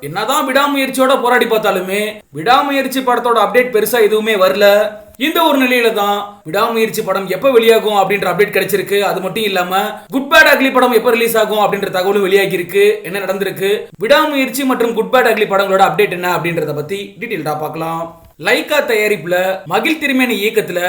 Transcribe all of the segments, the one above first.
என்னதான் விடாமுயற்சியோட போராடி பார்த்தாலுமே விடாமுயற்சி படத்தோட அப்டேட் பெருசா எதுவுமே வரல. இந்த ஒரு நிலையில தான் விடாமுயற்சி படம் எப்ப வெளியாகும் அப்படின்ற அப்டேட் கிடைச்சிருக்கு. அது மட்டும் இல்லாம குட் பேட் அக்லி படம் எப்ப ரிலீஸ் ஆகும் அப்படின்ற தகவலும் வெளியாகி இருக்கு. என்ன நடந்திருக்கு, விடாமுயற்சி மற்றும் குட் பேட் அக்லி படங்களோட அப்டேட் என்ன அப்படின்றத பத்தி டீடைல்டா பார்க்கலாம். லைகா தயாரிப்புல மகிழ் திருமேனி இயக்கத்துல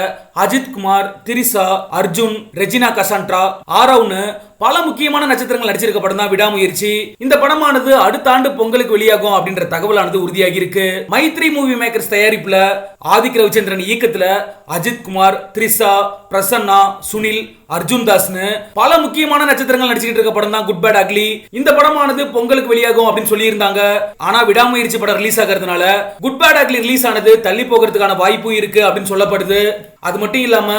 அஜித் குமார், திரிசா, அர்ஜுன், ரெஜினா கசான்ட்ரா, ஆரவ்னு பல முக்கியமான நட்சத்திரங்கள் நடிச்சிருக்க படம் தான் விடாமுயற்சி. இந்த படமானது அடுத்த ஆண்டு பொங்கலுக்கு வெளியாகும் அப்படின்ற தகவலானது உறுதியாகி இருக்கு. மைத்ரி மூவி மேக்கர்ஸ் தயாரிப்புல ஆதிக் ரவிச்சந்திரன் இயக்கத்துல அஜித் குமார், திரிசா, பிரசன்னா, சுனில், அர்ஜுன் தாஸ்னு பல முக்கியமான நட்சத்திரங்கள் நடிச்சிட்டு இருக்க படம் தான் குட் பேட் அக்லி. இந்த படமானது பொங்கலுக்கு வெளியாகும் அப்படின்னு சொல்லி இருந்தாங்க. ஆனா விடாமுயற்சி படம் ரிலீஸ் ஆகிறதுனால குட் பேட் அக்லி ரிலீஸ் ஆனது தள்ளி போகிறதுக்கான வாய்ப்பும் இருக்கு அப்படின்னு சொல்லப்படுது. அது மட்டும் இல்லாம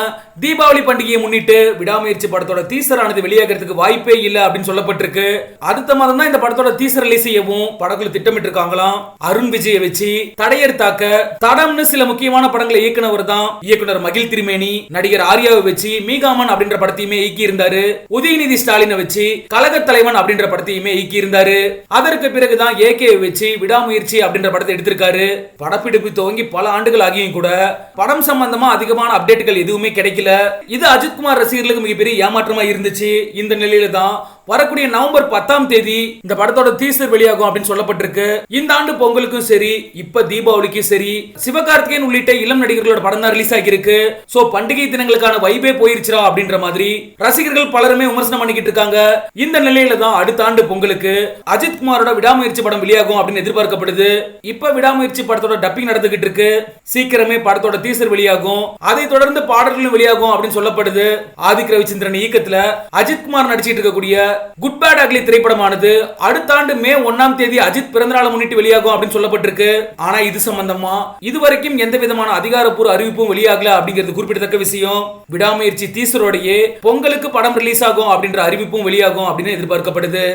தீபாவளி பண்டிகையை முன்னிட்டு விடாமுயற்சி படத்தோட டீசர் ஆனது வெளியாகிறதுக்கு வாய்ப்பே இல்ல அப்படின்னு சொல்லப்பட்டிருக்கு. அடுத்த மாதம் தான் இந்த படத்தோட டீசர் ரிலீஸ் செய்யவும் படக்குழு திட்டமிட்டு இருக்காங்களாம். அருண் விஜயை வச்சு தடையெடுத்தாக்க தடம்னு சில முக்கியமான படங்களை இயக்குனவர் தான் இயக்குனர் மகிழ் திருமேனி. நடிகர் ஆர்யாவை வச்சு மீகாமன் அப்படின்ற படத்தையுமே இயக்கி இருந்தாரு. உதயநிதி ஸ்டாலினை வச்சு கழக தலைவன் அப்படின்ற படத்தையுமே இயக்கி இருந்தாரு. அதற்கு பிறகுதான் ஏகே வச்சு விடாமுயற்சி அப்படின்ற படத்தை எடுத்திருக்காரு. படப்பிடிப்பு துவங்கி பல ஆண்டுகள் ஆகியும் கூட படம் சம்பந்தமா அதிகமான அப்டேட்டுகள் எதுவுமே கிடைக்கல. இது அஜித் குமார் ரசிகர்களுக்கு மிகப்பெரிய ஏமாற்றமா இருந்துச்சு. இந்த நிலையில தான் வரக்கூடிய நவம்பர் 10ஆம் தேதி இந்த படத்தோட டீசர் வெளியாகும் அப்படின்னு சொல்லப்பட்டிருக்கு. இந்த ஆண்டு பொங்கலுக்கும் சரி, இப்ப தீபாவளிக்கும் சரி, சிவகார்த்திகேயன் உள்ளிட்ட இளம் நடிகர்களோட படம் தான் ரிலீஸ் ஆகியிருக்கு. சோ பண்டிகை தினங்களுக்கான வைபே போயிருச்சுரா அப்படின்ற மாதிரி ரசிகர்கள் பலருமே விமர்சனம் பண்ணிக்கிட்டு இருக்காங்க. இந்த நிலையில தான் அடுத்த ஆண்டு பொங்கலுக்கு அஜித் குமாரோட விடாமுயற்சி படம் வெளியாகும் அப்படின்னு எதிர்பார்க்கப்படுது. இப்ப விடாமுயற்சி படத்தோட டப்பிங் நடந்துகிட்டு இருக்கு. சீக்கிரமே படத்தோட டீசர் வெளியாகும். அதை தொடர்ந்து பாடல்களும் வெளியாகும் அப்படின்னு சொல்லப்படுது. ஆதிக் ரவிச்சந்திரன் இயக்கத்துல அஜித் குமார் நடிச்சிட்டு இருக்கக்கூடிய குட் பேட் அக்லி திரைப்படமானது அடுத்த ஆண்டு மே 1ஆம் தேதி அஜித் பிறந்தநாளை முன்னிட்டு வெளியாகும் அப்படின்னு சொல்லப்பட்டிருக்கு. ஆனா இது சம்பந்தமா இதுவரைக்கும் எந்த விதமான அதிகாரப்பூர்வ அறிவிப்பும் வெளியாகல அப்படிங்கிறது குறிப்பிடத்தக்க விஷயம். விடாமுயற்சி டீசரோடையே பொங்கலுக்கு படம் ரிலீஸ் ஆகும் அப்படின்ற அறிவிப்பும் வெளியாகும் அப்படின்னு எதிர்பார்க்கப்படுது.